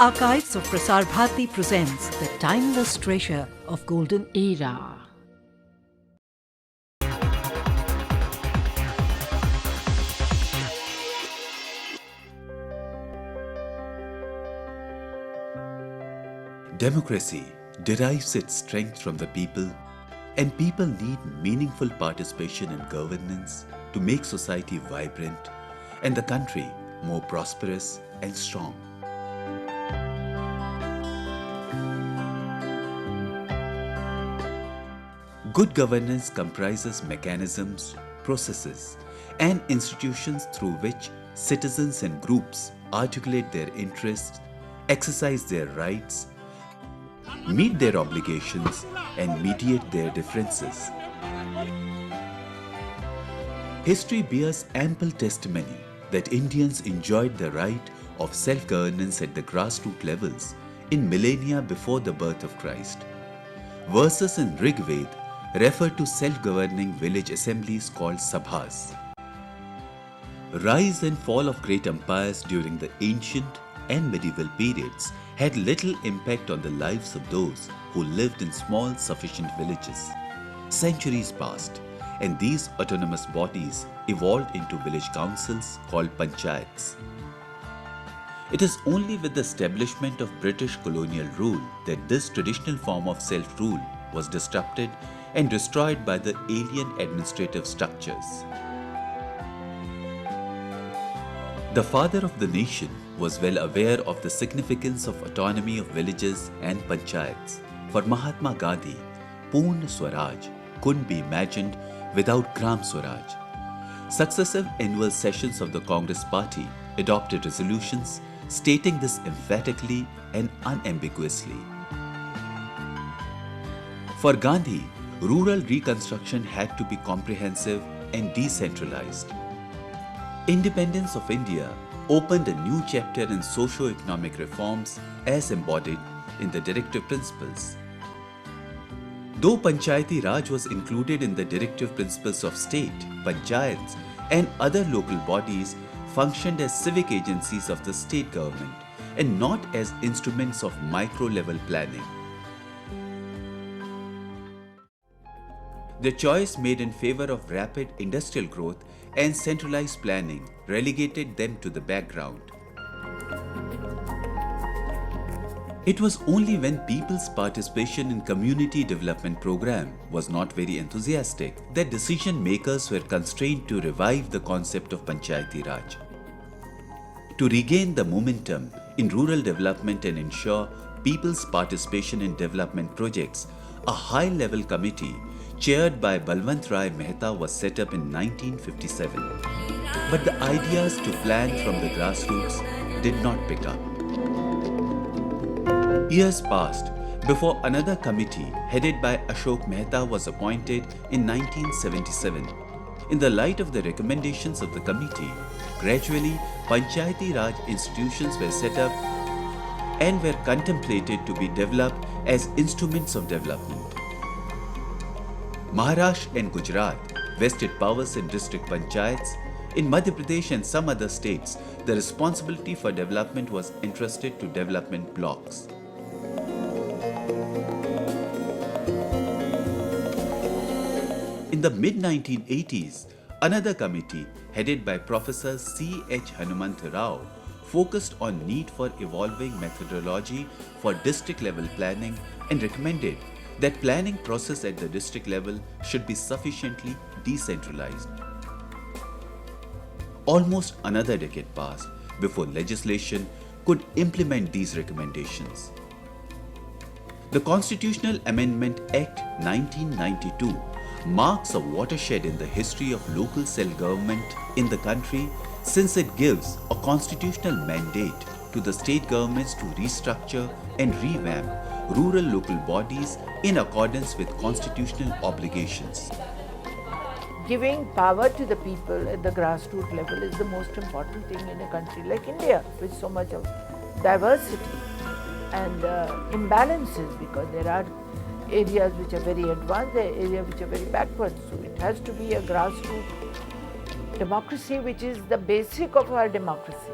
Archives of Prasar Bharati presents the timeless treasure of golden era. Democracy derives its strength from the people, and people need meaningful participation in governance to make society vibrant and the country more prosperous and strong. Good governance comprises mechanisms, processes, and institutions through which citizens and groups articulate their interests, exercise their rights, meet their obligations, and mediate their differences. History bears ample testimony that Indians enjoyed the right of self-governance at the grassroots levels in millennia before the birth of Christ. Verses in Rig Veda refer to self-governing village assemblies called Sabhas. Rise and fall of great empires during the ancient and medieval periods had little impact on the lives of those who lived in small sufficient villages. Centuries passed, and these autonomous bodies evolved into village councils called Panchayats. It is only with the establishment of British colonial rule that this traditional form of self-rule was disrupted and destroyed by the alien administrative structures. The father of the nation was well aware of the significance of autonomy of villages and panchayats. For Mahatma Gandhi, Purna Swaraj couldn't be imagined without Gram Swaraj. Successive annual sessions of the Congress Party adopted resolutions stating this emphatically and unambiguously. For Gandhi, rural reconstruction had to be comprehensive and decentralized. Independence of India opened a new chapter in socio-economic reforms as embodied in the directive principles. Though Panchayati Raj was included in the directive principles of state, panchayats and other local bodies functioned as civic agencies of the state government and not as instruments of micro-level planning. The choice made in favor of rapid industrial growth and centralized planning relegated them to the background. It was only when people's participation in community development program was not very enthusiastic that decision makers were constrained to revive the concept of Panchayati Raj. To regain the momentum in rural development and ensure people's participation in development projects, a high-level committee chaired by Balwant Rai Mehta was set up in 1957. But the ideas to plan from the grassroots did not pick up. Years passed before another committee headed by Ashok Mehta was appointed in 1977. In the light of the recommendations of the committee, gradually Panchayati Raj institutions were set up and were contemplated to be developed as instruments of development. Maharashtra and Gujarat vested powers in district panchayats. In Madhya Pradesh and some other states, the responsibility for development was entrusted to development blocks. In the mid-1980s, another committee headed by Professor C.H. Hanumantha Rao focused on need for evolving methodology for district-level planning and recommended that planning process at the district level should be sufficiently decentralized. Almost another decade passed before legislation could implement these recommendations. The Constitutional Amendment Act 1992 marks a watershed in the history of local self-government in the country, since it gives a constitutional mandate to the state governments to restructure and revamp rural local bodies in accordance with constitutional obligations. Giving power to the people at the grassroots level is the most important thing in a country like India, with so much of diversity and imbalances, because there are areas which are very advanced, there are areas which are very backward. So it has to be a grassroots democracy, which is the basic of our democracy.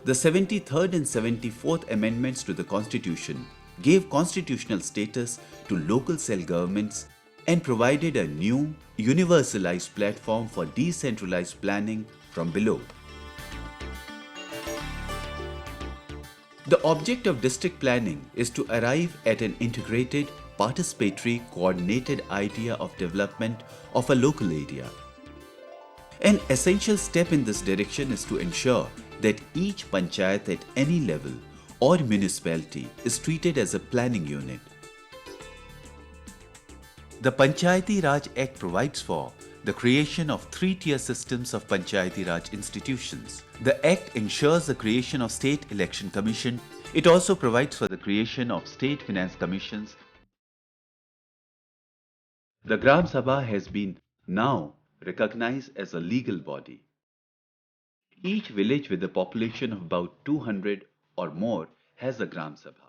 The 73rd and 74th Amendments to the Constitution gave constitutional status to local self-governments and provided a new, universalized platform for decentralized planning from below. The object of district planning is to arrive at an integrated, participatory, coordinated idea of development of a local area. An essential step in this direction is to ensure that each panchayat at any level or municipality is treated as a planning unit. The Panchayati Raj Act provides for the creation of three-tier systems of Panchayati Raj institutions. The Act ensures the creation of State Election Commission. It also provides for the creation of State Finance Commissions. The Gram Sabha has been now recognized as a legal body. Each village with a population of about 200 or more has a Gram Sabha.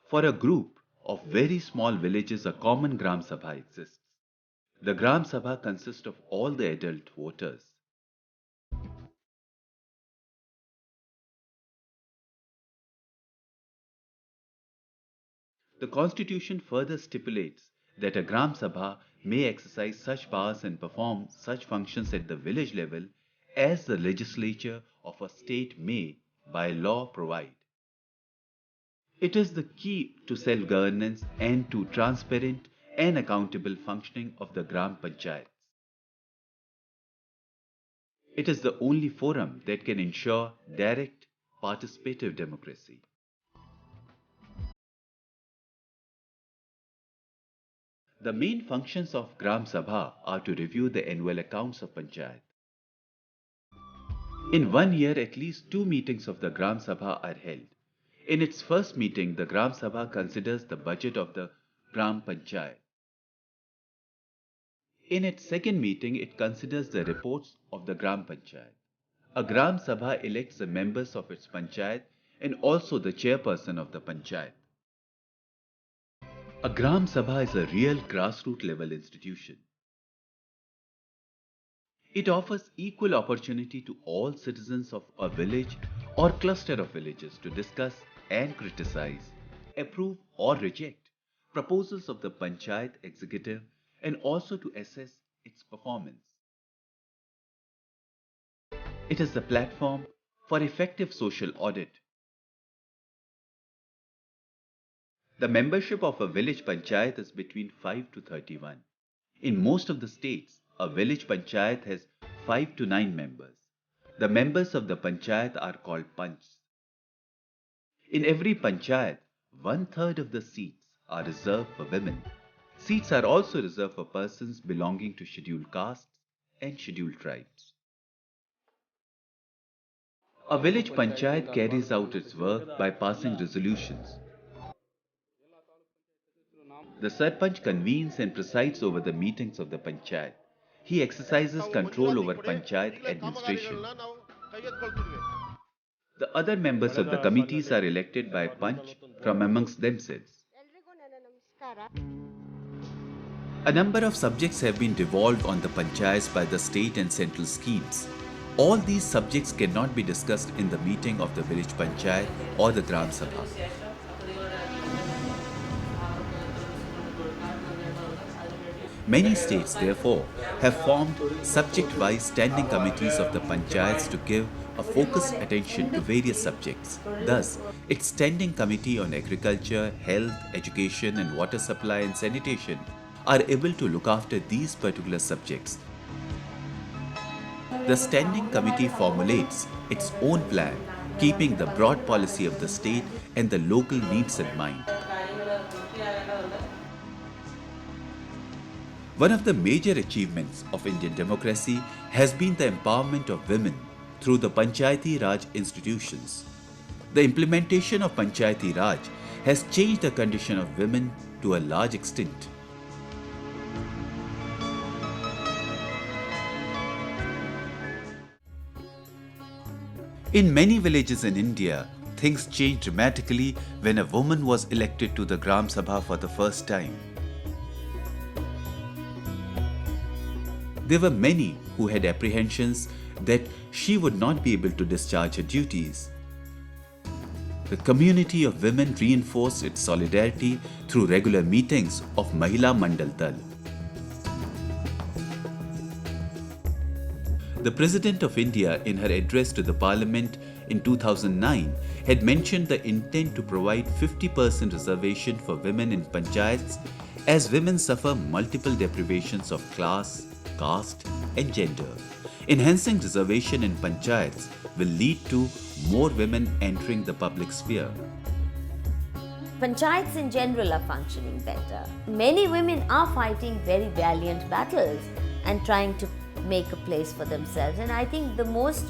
For a group of very small villages, a common Gram Sabha exists. The Gram Sabha consists of all the adult voters. The Constitution further stipulates that a Gram Sabha may exercise such powers and perform such functions at the village level as the legislature of a state may, by law, provide. It is the key to self-governance and to transparent and accountable functioning of the Gram Panchayats. It is the only forum that can ensure direct, participative democracy. The main functions of Gram Sabha are to review the annual accounts of Panchayat. In 1 year, at least 2 meetings of the Gram Sabha are held. In its first meeting, the Gram Sabha considers the budget of the Gram Panchayat. In its second meeting, it considers the reports of the Gram Panchayat. A Gram Sabha elects the members of its Panchayat and also the chairperson of the Panchayat. A Gram Sabha is a real grassroots level institution. It offers equal opportunity to all citizens of a village or cluster of villages to discuss and criticize, approve or reject proposals of the Panchayat executive and also to assess its performance. It is the platform for effective social audit. The membership of a village panchayat is between 5 to 31. In most of the states, a village panchayat has 5 to 9 members. The members of the panchayat are called panchs. In every panchayat, 1/3 of the seats are reserved for women. Seats are also reserved for persons belonging to scheduled castes and scheduled tribes. A village panchayat carries out its work by passing resolutions. The Sarpanch convenes and presides over the meetings of the Panchayat. He exercises control over Panchayat administration. The other members of the committees are elected by Panch from amongst themselves. A number of subjects have been devolved on the Panchayats by the state and central schemes. All these subjects cannot be discussed in the meeting of the village Panchayat or the Gram Sabha. Many states, therefore, have formed subject-wise standing committees of the panchayats to give a focused attention to various subjects. Thus, its Standing Committee on Agriculture, Health, Education and Water Supply and Sanitation are able to look after these particular subjects. The Standing Committee formulates its own plan, keeping the broad policy of the state and the local needs in mind. One of the major achievements of Indian democracy has been the empowerment of women through the Panchayati Raj institutions. The implementation of Panchayati Raj has changed the condition of women to a large extent. In many villages in India, things changed dramatically when a woman was elected to the Gram Sabha for the first time. There were many who had apprehensions that she would not be able to discharge her duties. The community of women reinforced its solidarity through regular meetings of Mahila Mandal Dal. The President of India, in her address to the Parliament in 2009, had mentioned the intent to provide 50% reservation for women in panchayats, as women suffer multiple deprivations of class, caste and gender. Enhancing reservation in panchayats will lead to more women entering the public sphere. Panchayats in general are functioning better. Many women are fighting very valiant battles and trying to make a place for themselves. And I think the most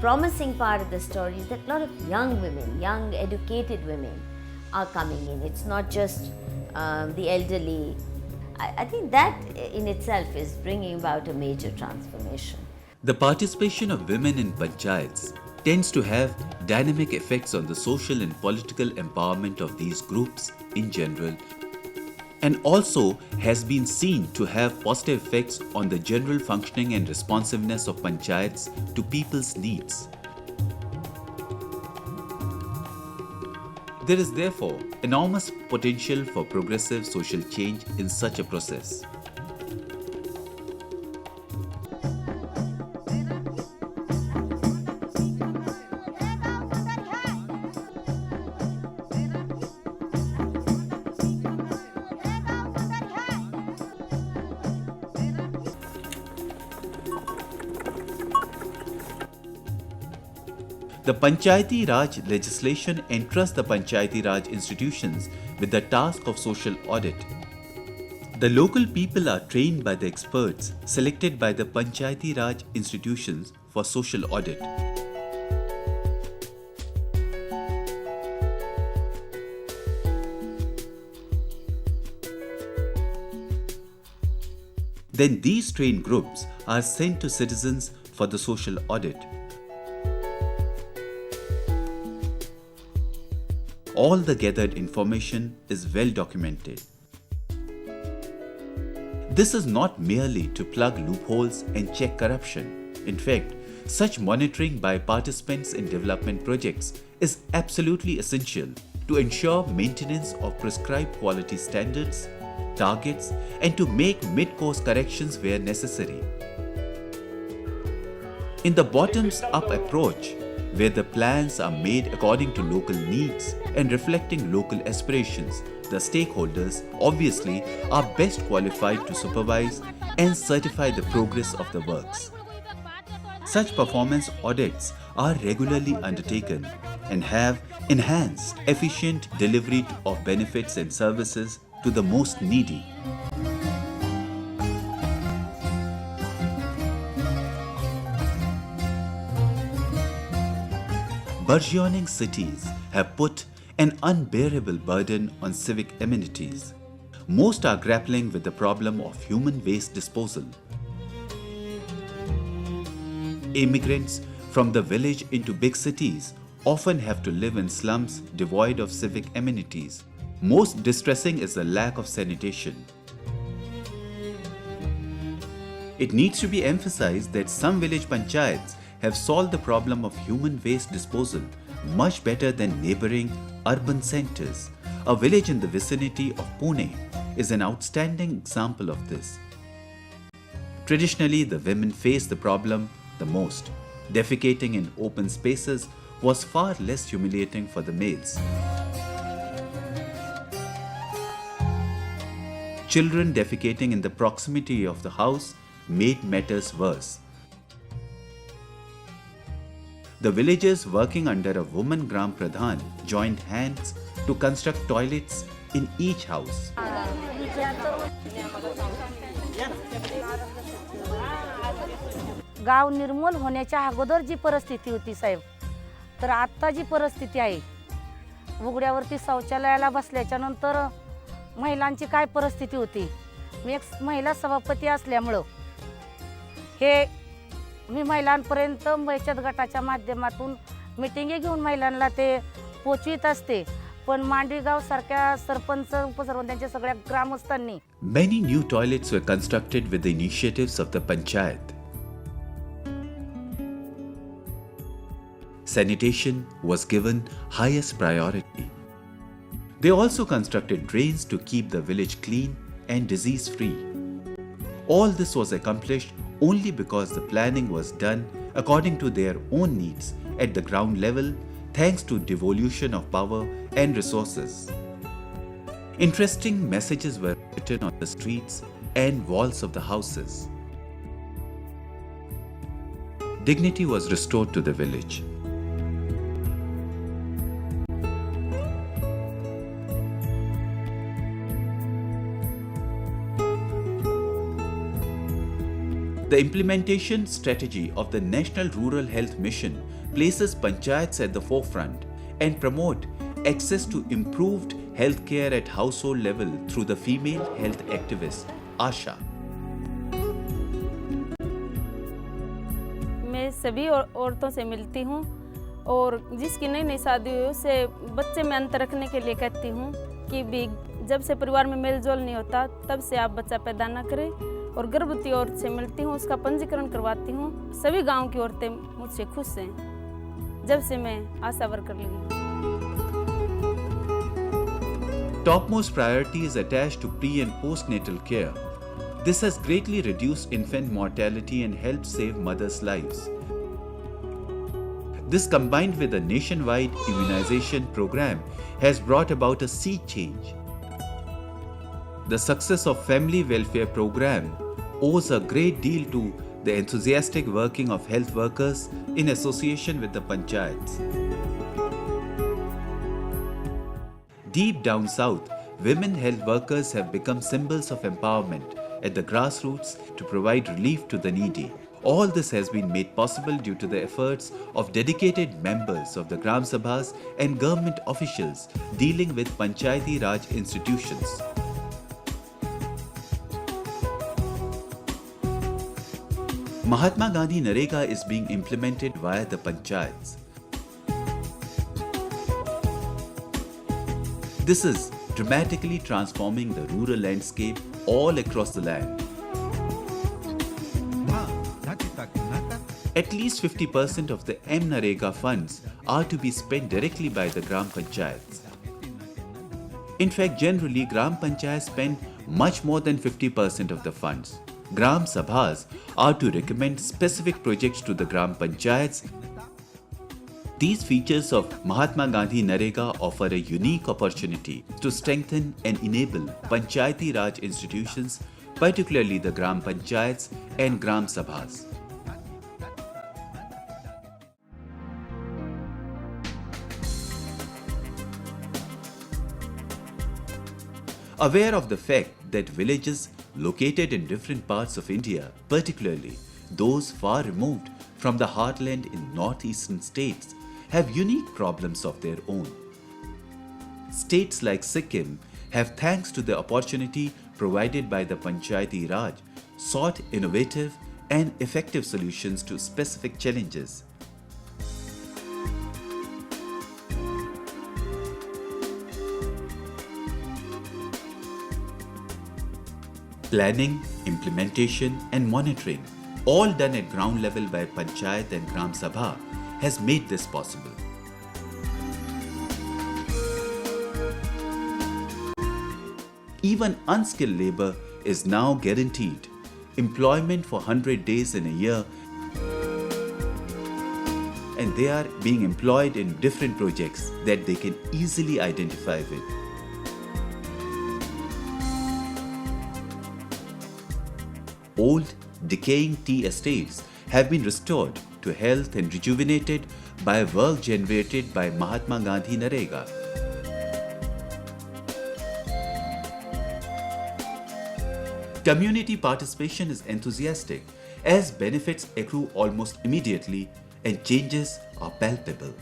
promising part of the story is that a lot of young women, young educated women are coming in. It's not just the elderly. I think that in itself is bringing about a major transformation. The participation of women in panchayats tends to have dynamic effects on the social and political empowerment of these groups in general, and also has been seen to have positive effects on the general functioning and responsiveness of panchayats to people's needs. There is therefore enormous potential for progressive social change in such a process. The Panchayati Raj legislation entrusts the Panchayati Raj institutions with the task of social audit. The local people are trained by the experts selected by the Panchayati Raj institutions for social audit. Then these trained groups are sent to citizens for the social audit. All the gathered information is well documented. This is not merely to plug loopholes and check corruption. In fact, such monitoring by participants in development projects is absolutely essential to ensure maintenance of prescribed quality standards, targets, and to make mid-course corrections where necessary. In the bottoms-up approach, where the plans are made according to local needs and reflecting local aspirations, the stakeholders obviously are best qualified to supervise and certify the progress of the works. Such performance audits are regularly undertaken and have enhanced efficient delivery of benefits and services to the most needy. Burgeoning cities have put an unbearable burden on civic amenities. Most are grappling with the problem of human waste disposal. Immigrants from the village into big cities often have to live in slums devoid of civic amenities. Most distressing is the lack of sanitation. It needs to be emphasized that some village panchayats have solved the problem of human waste disposal much better than neighboring urban centers. A village in the vicinity of Pune is an outstanding example of this. Traditionally, the women faced the problem the most. Defecating in open spaces was far less humiliating for the males. Children defecating in the proximity of the house made matters worse. The villagers working under a woman Gram Pradhan joined hands to construct toilets in each house. गाव निर्मूल होण्याच्या अगोदर जी परिस्थिती होती साहेब, तर आता जी परिस्थिती आहे, उघड्यावरती शौचालयाला बसल्याच्या नंतर महिलांची काय परिस्थिती होती. मी एक महिला सभापती असल्यामुळे हे मी महिलांपर्यंत बचत गटाच्या माध्यमातून मीटिंगे घेऊन महिलांना ते पोचवित असते. पण मांडवीगाव सारख्या सरपंच उपसरपंचांच्या सगळ्या ग्रामस्थांनी Many new toilets were constructed with the initiatives of the Panchayat. Sanitation was given highest priority. They also constructed drains to keep the village clean and disease-free. All this was accomplished only because the planning was done according to their own needs at the ground level, thanks to devolution of power and resources. Interesting messages were written on the streets and walls of the houses. Dignity was restored to the village. The implementation strategy of the National Rural Health Mission places panchayats at the forefront and promote access to improved healthcare at household level through the female health activist, Asha. मैं सभी औरतों से मिलती हूँ और जिसकी नई नई शादी हुई उससे बच्चे में अंतर रखने के लिए कहती हूँ कि भी जब से परिवार में मेल जोल नहीं होता तब से आप बच्चा पैदा ना करें और गर्भवती औरत से मिलती हूँ उसका पंजीकरण करवाती हूँ। सभी गांव की औरतें मुझसे खुश हैं जब से मैं आशा वर्कर लगी हूँ। Topmost priority is attached to pre- and postnatal care. This has greatly reduced infant mortality and helped save mothers' lives. This, combined with a nationwide immunization program, has brought about a sea change. The success of Family Welfare Program owes a great deal to the enthusiastic working of health workers in association with the panchayats. Deep down south, women health workers have become symbols of empowerment at the grassroots to provide relief to the needy. All this has been made possible due to the efforts of dedicated members of the Gram Sabhas and government officials dealing with Panchayati Raj institutions. Mahatma Gandhi Narega is being implemented via the panchayats. This is dramatically transforming the rural landscape all across the land. At least 50% of the M-Narega funds are to be spent directly by the Gram Panchayats. In fact, generally, Gram Panchayats spend much more than 50% of the funds. Gram Sabhas are to recommend specific projects to the Gram Panchayats. These features of Mahatma Gandhi Narega offer a unique opportunity to strengthen and enable Panchayati Raj institutions, particularly the Gram Panchayats and Gram Sabhas. Aware of the fact that villages located in different parts of India, particularly those far removed from the heartland in northeastern states, have unique problems of their own. States like Sikkim have, thanks to the opportunity provided by the Panchayati Raj, sought innovative and effective solutions to specific challenges. Planning, implementation and monitoring, all done at ground level by Panchayat and Gram Sabha, has made this possible. Even unskilled labor is now guaranteed employment for 100 days in a year, and they are being employed in different projects that they can easily identify with. Old, decaying tea estates have been restored to health and rejuvenated by work generated by Mahatma Gandhi Narega. Community participation is enthusiastic as benefits accrue almost immediately and changes are palpable.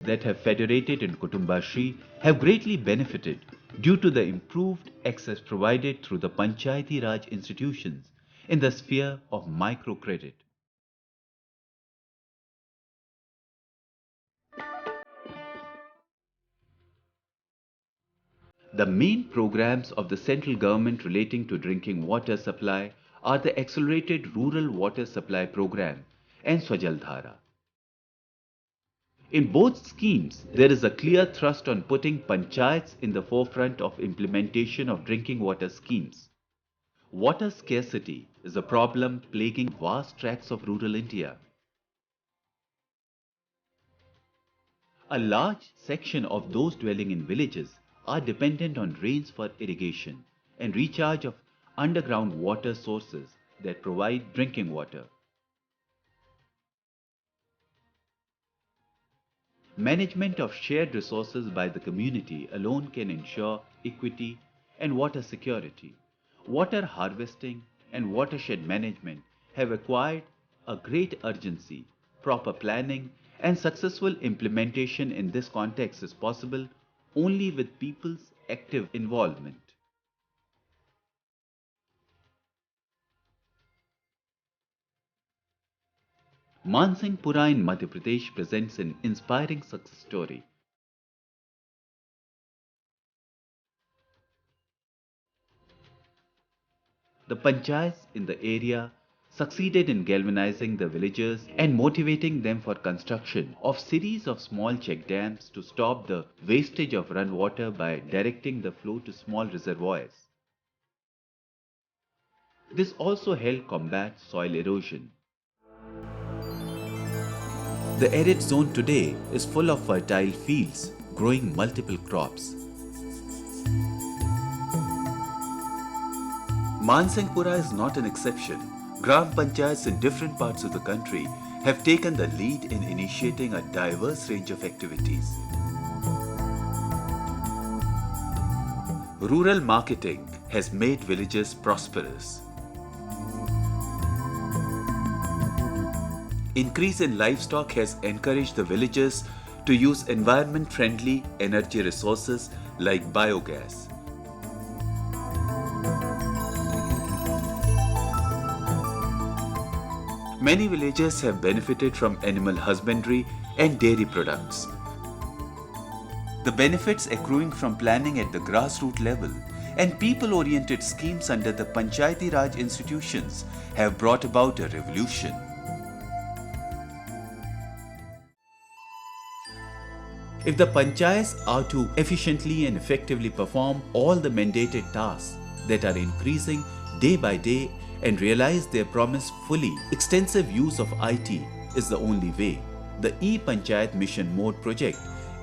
that have federated in Kutumbashri have greatly benefited due to the improved access provided through the Panchayati Raj institutions in the sphere of microcredit. The main programs of the central government relating to drinking water supply are the Accelerated Rural Water Supply Program and Swajal Dhara. In both schemes, there is a clear thrust on putting panchayats in the forefront of implementation of drinking water schemes. Water scarcity is a problem plaguing vast tracts of rural India. A large section of those dwelling in villages are dependent on rains for irrigation and recharge of underground water sources that provide drinking water. Management of shared resources by the community alone can ensure equity and water security. Water harvesting and watershed management have acquired a great urgency. Proper planning and successful implementation in this context is possible only with people's active involvement. Mansingpura in Madhya Pradesh presents an inspiring success story. The panchayats in the area succeeded in galvanizing the villagers and motivating them for construction of series of small check dams to stop the wastage of run water by directing the flow to small reservoirs. This also helped combat soil erosion. The arid zone today is full of fertile fields growing multiple crops. Mansingpura is not an exception. Gram Panchayats in different parts of the country have taken the lead in initiating a diverse range of activities. Rural marketing has made villages prosperous. Increase in livestock has encouraged the villagers to use environment-friendly energy resources like biogas. Many villages have benefited from animal husbandry and dairy products. The benefits accruing from planning at the grassroots level and people-oriented schemes under the Panchayati Raj institutions have brought about a revolution. If the panchayats are to efficiently and effectively perform all the mandated tasks that are increasing day by day and realize their promise fully, extensive use of IT is the only way. The e-Panchayat Mission Mode project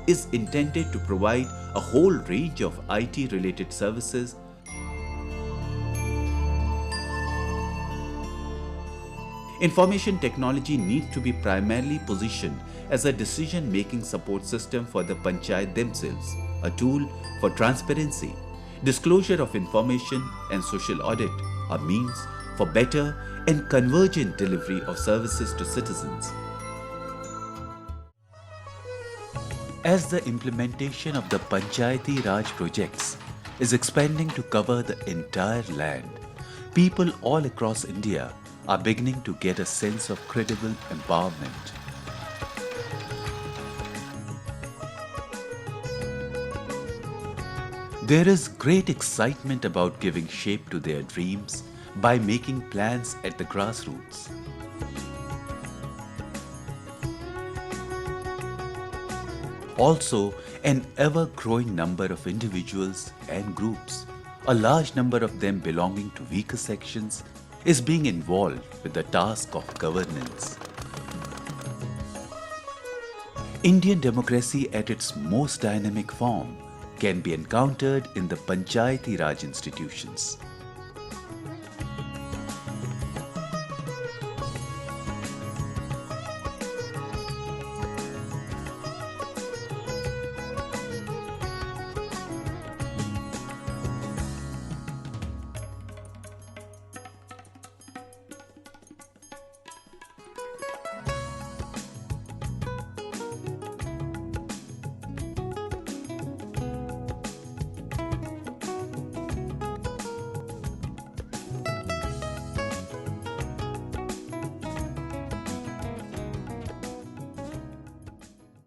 is intended to provide a whole range of IT-related services. Information technology needs to be primarily positioned as a decision-making support system for the panchayat themselves, a tool for transparency, disclosure of information and social audit, a means for better and convergent delivery of services to citizens. As the implementation of the Panchayati Raj projects is expanding to cover the entire land, people all across India are beginning to get a sense of credible empowerment. There is great excitement about giving shape to their dreams by making plans at the grassroots. Also, an ever-growing number of individuals and groups, a large number of them belonging to weaker sections, is being involved with the task of governance. Indian democracy at its most dynamic form can be encountered in the Panchayati Raj institutions.